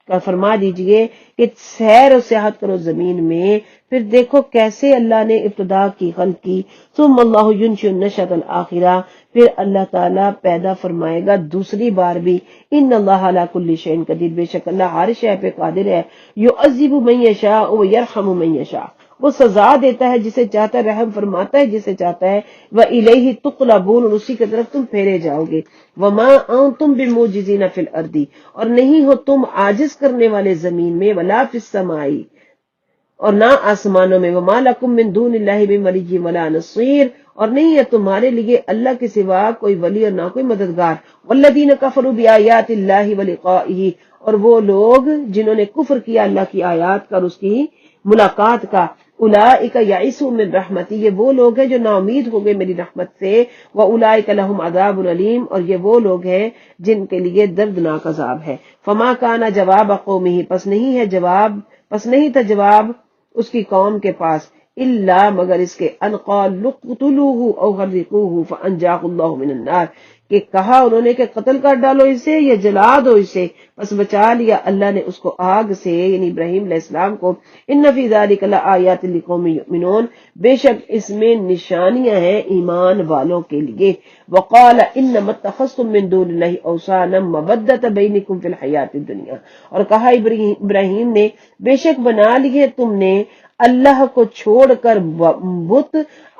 کا فرما دیجئے کہ سیر و سیاحت کرو زمین میں، پھر دیکھو کیسے اللہ نے ابتدا کی خلق کی. ثم اللہ ینشئ النشأۃ الآخرہ، پھر اللہ تعالیٰ پیدا فرمائے گا دوسری بار بھی. ان اللہ علی کل شیء قدیر، بے شک اللہ ہر شے پہ قادر ہے. یعذب من یشاء ویرحم من یشاء، وہ سزا دیتا ہے جسے چاہتا ہے، رحم فرماتا ہے جسے چاہتا ہے. وَإِلَيْهِ تُقْلَبُونَ، اور اسی کی طرف تم پھیرے جاؤ گے. وَمَا أَنْتُمْ بِمُعْجِزِينَ فِي الْأَرْضِ، اور نہیں ہو تم عاجز کرنے والے زمین میں. وَلَا فِي السَّمَاءِ، اور نہ آسمانوں میں. وَمَا لَكُم مِّن دُونِ اللَّهِ مِن وَلِيٍّ وَلَا نَصِيرٍ، اور نہیں ہے تمہارے لیے اللہ کے سوا کوئی ولی اور نہ کوئی مددگار. وَالَّذِينَ كَفَرُوا بِآيَاتِ اللَّهِ وَلِقَائِهِ، اور وہ لوگ جنہوں نے کفر کیا اللہ کی آیات کا اور اس کی ملاقات کا. اولئک یئسوا من رحمتی، یہ وہ لوگ ہیں جو نا امید ہو گئے میری رحمت سے. واولئک لهم عذاب علیم، اور یہ وہ لوگ ہیں جن کے لیے دردناک عذاب ہے. فما کان جواب قومه، پس نہیں تھا جواب اس کی قوم کے پاس، الا مگر اس کے ان قالوا اقتلوه او حرقوه فانجاه الله من النار، کہ کہا انہوں نے کہ قتل کر ڈالو اسے یا جلا دو اسے، بس بچا لیا اللہ نے اس کو آگ سے، یعنی ابراہیم علیہ السلام کو. ان فی ذلک لآیات لقوم یؤمنون، بے شک اس میں نشانیاں ہیں ایمان والوں کے لیے. وقال انما اتخذتم من دون اللہ اوثانا مودۃ بینکم فی الحیات الدنیا، اور کہا ابراہیم نے، بے شک بنا لیے تم نے اللہ کو چھوڑ کر بت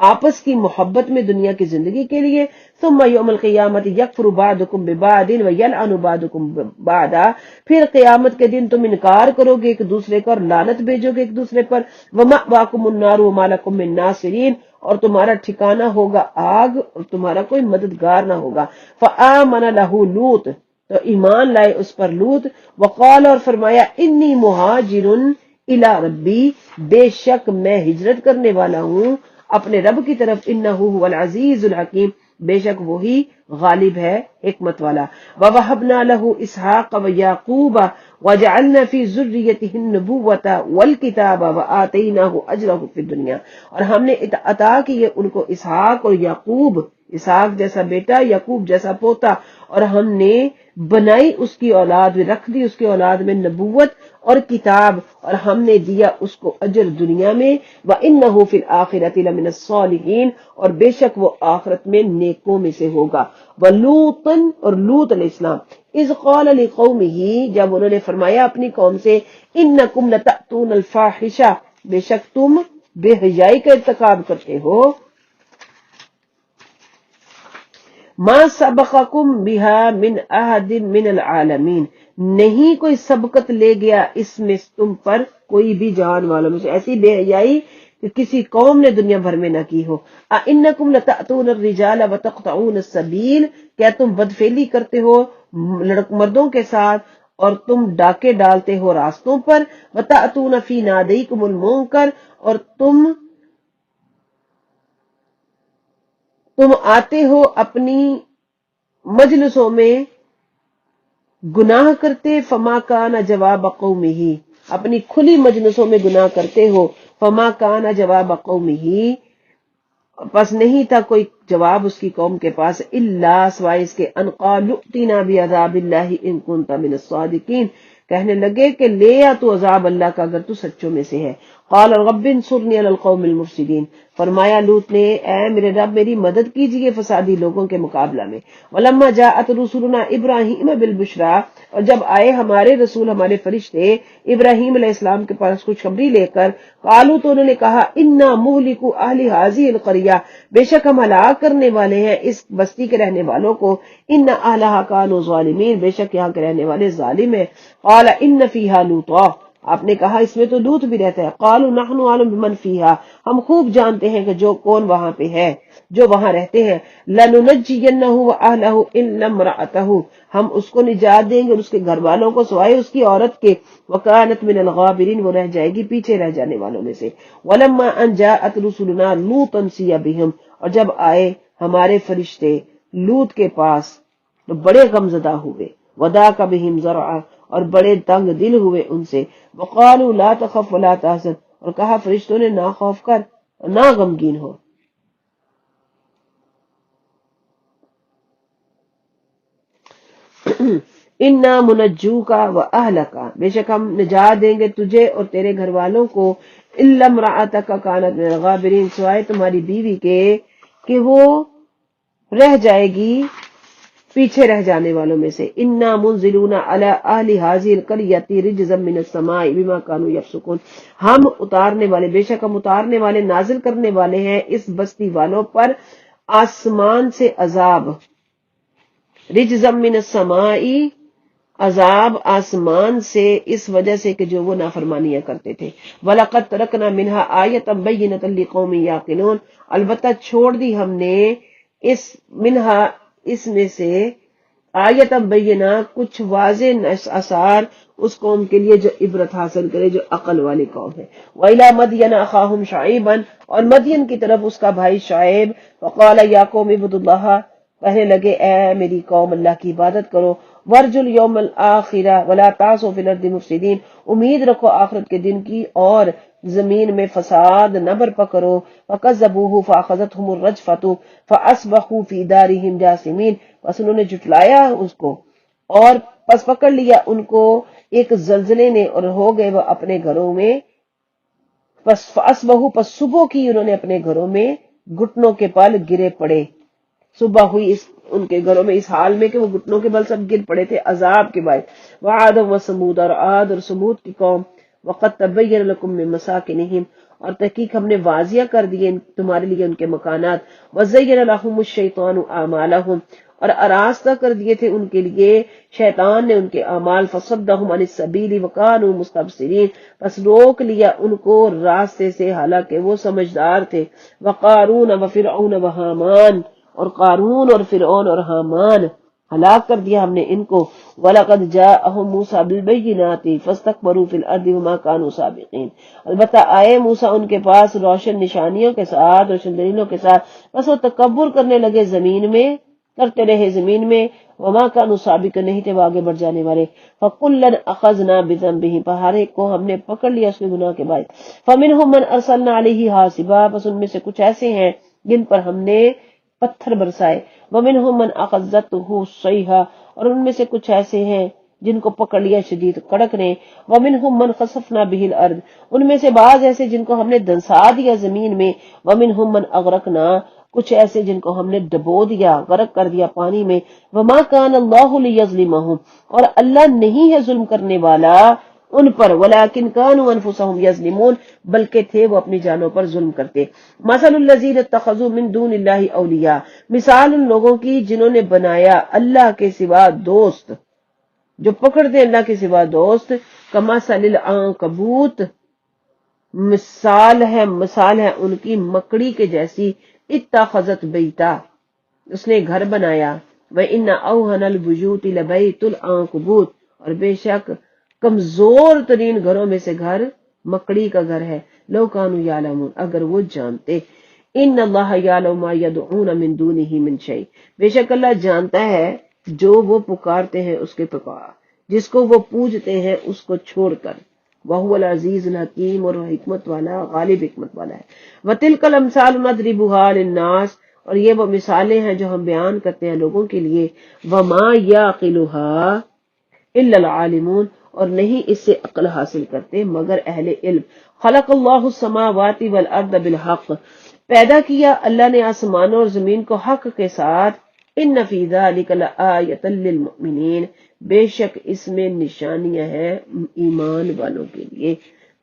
آپس کی محبت میں دنیا کی زندگی کے لیے. ثم یوم القیامت یکفر بعضکم ببعض ویلعن بعضکم بعضا، پھر قیامت کے دن تم انکار کرو گے ایک دوسرے کا اور لعنت بھیجو گے ایک دوسرے پر. ومأواکم النار وما لکم من ناصرین، اور تمہارا ٹھکانہ ہوگا آگ اور تمہارا کوئی مددگار نہ ہوگا۔ فآمن لہ لوط، تو ایمان لائے اس پر لوط، وقال اور فرمایا انی مہاجر الی ربی، بے شک میں ہجرت کرنے والا ہوں اپنے رب کی طرف، انہ هو العزیز الحکیم، بے شک وہی غالب ہے حکمت والا۔ وَوَهَبْنَا لَهُ إِسْحَاقَ وَيَعْقُوبَ وَجَعَلْنَا فِي ذُرِّيَّتِهِ النُّبُوَّةَ وَالْكِتَابَ وَآتَيْنَاهُ أَجْرَهُ فِي الدُّنْيَا، اور ہم نے عطا کی ہے ان کو اسحاق اور یعقوب، اسحاق جیسا بیٹا، یعقوب جیسا پوتا، اور ہم نے بنائی اس کی اولاد میں، رکھ دی اس کی اولاد میں نبوت اور کتاب، اور ہم نے دیا اس کو اجر دنیا میں، وَإِنَّهُ فِي الْآخِرَةِ لَمِنَ الصَّالِحِينَ، اور بے شک وہ آخرت میں نیکوں میں سے ہوگا۔ وَلُوطًا، اور لوط علیہ السلام، اذ قال لقومه، جب انہوں نے فرمایا اپنی قوم سے، انکم لتأتون الفاحشہ، بے شک تم بے حیائی کا ارتکاب کرتے ہو، ما سبقکم بها من احد من العالمین، نہیں کوئی سبقت لے گیا اس میں تم پر کوئی بھی جان والوں میں سے، ایسی بے حیائی کہ کسی قوم نے دنیا بھر میں نہ کی ہو۔ اَإِنَّكُمْ لَتَأْتُونَ الرِّجَالَ وَتَقْطَعُونَ السَّبِيلَ، کیا تم بدفعلی کرتے ہو مردوں کے ساتھ اور تم ڈاکے ڈالتے ہو راستوں پر، وَتَأْتُونَ فِي نَادِيكُمُ الْمُنكَرَ، اور تم آتے ہو اپنی مجلسوں میں گناہ کرتے، فما کان جواب قومہ، اپنی کھلی مجلسوں میں گناہ کرتے ہو، فما کان جواب قومہ، پس نہیں تھا کوئی جواب اس کی قوم کے پاس، الا سوائے اس کے ان قالوا ائتنا بعذاب اللہ ان کنت من الصادقین، کہنے لگے کہ لے آ تو عذاب اللہ کا اگر تو سچوں میں سے ہے۔ قال رب انصرنی علی القوم المفسدین، فرمایا لوط نے اے میرے رب میری مدد کیجئے فسادی لوگوں کے مقابلہ میں۔ ولما جاءت رسلنا ابراہیم بالبشرا، اور جب آئے ہمارے رسول ہمارے فرشتے ابراہیم علیہ السلام کے پاس خوشخبری لے کر، قالوا تو انہوں نے کہا انا مہلکو اہل هذه القریہ، بے شک ہم ہلاک کرنے والے ہیں اس بستی کے رہنے والوں کو، ان اہلھا کانوا ظالمین، بے شک یہاں کے رہنے والے ظالم ہیں۔ قال ان فیہا لوطا، آپ نے کہا اس میں تو لوط بھی رہتا ہے۔ قالوا نحن اعلم بمن فیہا، ہم خوب جانتے ہیں کہ جو کون وہاں پہ ہے، جو وہاں رہتے ہیں۔ لننجینہ واہلہ الا امرأتہ، ہم اس کو نجات دیں گے اور اس کے گھر والوں کو سوائے اس کی عورت کے، وکانت من الغابرین، وہ رہ جائے گی پیچھے رہ جانے والوں میں سے۔ ولما ان جاءت رسلنا لوطا سیء بہم، اور جب آئے ہمارے فرشتے لوط کے پاس تو بڑے غمزدہ ہوئے، وضاق بہم ذرعا، اور بڑے تنگ دل ہوئے ان سے، وقالوا لا تخف ولا تحزن، اور کہا فرشتوں نے نہ خوف کر نہ غمگین ہو۔ انا منجوکا واہلکا، بے شک ہم نجات دیں گے تجھے اور تیرے گھر والوں کو، الا امرأتک کانت من الغابرین، سوائے تمہاری بیوی کے کہ وہ رہ جائے گی پیچھے رہ جانے والوں میں سے۔ انا منزلون علی اہل هذه القریۃ رجزا من السماء بما كانوا یفسقون، ہم اتارنے والے، بے شک ہم اتارنے والے، نازل کرنے والے ہیں اس بستی والوں پر آسمان سے عذاب، رجزا من السماء، عذاب آسمان سے، اس وجہ سے کہ جو وہ نافرمانیاں کرتے تھے۔ وَلَقَدْ تَرَكْنَا مِنْهَا آیَةً بَيِّنَةً لِقَوْمٍ يَعْقِلُونَ، البتہ چھوڑ دی ہم نے اس میں سے آیتم بینہ، کچھ واضح آثار اس قوم کے لیے جو عبرت حاصل کرے، جو عقل والی قوم ہے۔ وَإِلَى مَدْيَنَ أَخَاهُمْ شُعَيْبًا، اور مدین کی طرف اس کا بھائی شعیب، وقال یا قوم اعبدوا اللہ، کہنے لگے اے میری قوم اللہ کی عبادت کرو، وارجوا اليوم الآخرہ ولا تعثوا في الأرض مفسدین، امید رکھو آخرت کے دن کی اور زمین میں فساد نہ برپا کرو۔ فَكَذَّبُوهُ فَأَخَذَتْهُمُ الرَّجْفَةُ فَأَصْبَحُوا فِي دَارِهِمْ جَاثِمِينَ، بس انہوں نے جھٹلایا اس کو اور پس پکڑ لیا ان کو ایک زلزلے نے اور ہو گئے وہ اپنے گھروں میں، پس فَأَصْبَحُوا، پس صبح کی انہوں نے اپنے گھروں میں گھٹنوں کے بل گرے پڑے، صبح ہوئی ان کے گھروں میں اس حال میں کہ وہ گھٹنوں کے بل سب گر پڑے تھے عذاب کے باعث۔ وعاد و سمود، اور عاد اور سمود کی قوم، وقد تبین لکم من مساکنہم، اور تحقیق ہم نے واضح کر دیے تمہارے لیے ان کے مکانات، وزین لہم الشیطان اعمالہم، اور آراستہ کر دیے تھے ان کے لیے شیطان نے ان کے اعمال، فصدهم عن السبیل وكانوا مستبصرین، پس روک لیا ان کو راستے سے حالانکہ وہ سمجھدار تھے، وقارون وفرعون وحامان، اور قارون اور فرعون اور حامان ہلاک کر دیا ہم نے ان کو، وَلَقَدْ جَاءَهُم مُوسَىٰ بِالْبَيِّنَاتِ فَاسْتَكْبَرُوا فِي الْأَرْضِ وَمَا كَانُوا سَابِقِينَ، البتہ آئے موسیٰ ان کے پاس روشن نشانیوں کے ساتھ، روشن دلیلوں کے ساتھ، بس وہ تکبر کرنے لگے زمین میں، کرتے رہے زمین میں، وما كانوا سابقین، نہیں تھے وہ آگے بڑھ جانے والے، فَكُلًّا أَخَذْنَا بِذَنبِهِ، پر ہر ایک کو ہم نے پکڑ لیا اس کے گناہ کے باعث، فَمِنْهُم مَّنْ أَرْسَلْنَا عَلَيْهِ حَاصِبًا، بس ان میں سے کچھ ایسے ہیں جن پر ہم نے پتھر برسائے، وَمِنْهُم مَّنْ أَخَذَتْهُ الصَّيْحَةُ، اور ان میں سے کچھ ایسے ہیں جن کو پکڑ لیا شدید کڑک نے، وَمِنْهُم مَّنْ خَسَفْنَا بِهِ الْأَرْضَ، ان میں سے بعض ایسے جن کو ہم نے دنسا دیا زمین میں، وَمِنْهُم مَّنْ أَغْرَقْنَا، کچھ ایسے جن کو ہم نے ڈبو دیا، غرق کر دیا پانی میں، وَمَا كَانَ اللَّهُ لِيَظْلِمَهُمْ، اور اللہ نہیں ہے ظلم کرنے والا ان پر، وَلَٰكِنْ كَانُوا أَنفُسَهُمْ يَظْلِمُونَ، بلکہ تھے وہ اپنی جانوں پر ظلم کرتے۔ مَثَلُ الَّذِينَ اتَّخَذُوا مِن دُونِ اللَّهِ أَوْلِيَاءَ، مثال ان لوگوں کی جنہوں نے بنایا اللہ کے سوا دوست، جو پکڑتے اللہ کے سوا دوست، کَمَثَلِ الْعَنکَبُوتِ، مثال ہے ان کی مکڑی کے جیسی، اتخذت بیتا، اس نے گھر بنایا، وَإِنَّ أَوْهَنَ الْبُيُوتِ لَبَيْتُ الْعَنكَبُوتِ، اور بے شک کمزور ترین گھروں میں سے گھر مکڑی کا گھر ہے، لَوْ كَانُوا يَعْلَمُونَ، اگر وہ جانتے، إِنَّ اللَّهَ يَعْلَمُ مَا يَدْعُونَ مِن دُونِهِ مِن شَيْءٍ، بے شک اللہ جانتا ہے جو وہ پکارتے ہیں اس کے پکار، جس کو وہ پوجتے ہیں اس کو چھوڑ کر، وَهُوَ الْعَزِيزُ الْحَكِيمُ، اور وہ حکمت والا، غالب حکمت والا ہے، وَتِلْكَ الْأَمْثَالُ نَضْرِبُهَا لِلنَّاسِ، اور یہ وہ مثالیں ہیں جو ہم بیان کرتے ہیں لوگوں کے لیے، وَمَا يَعْقِلُهَا إِلَّا الْعَالِمُونَ، اور نہیں اس سے عقل حاصل کرتے مگر اہل علم۔ خلق اللہ السماوات والارض بالحق، پیدا کیا اللہ نے آسمانوں اور زمین کو حق کے ساتھ، ان فی ذلک لآیۃ للمؤمنین، بے شک اس میں نشانیاں ہیں ایمان والوں کے لیے۔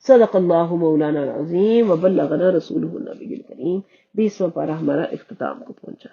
صدق اللہ مولانا العظیم وبلغنا رسولہ النبی الکریم۔ 20واں پارہ ہمارا اختتام کو پہنچا۔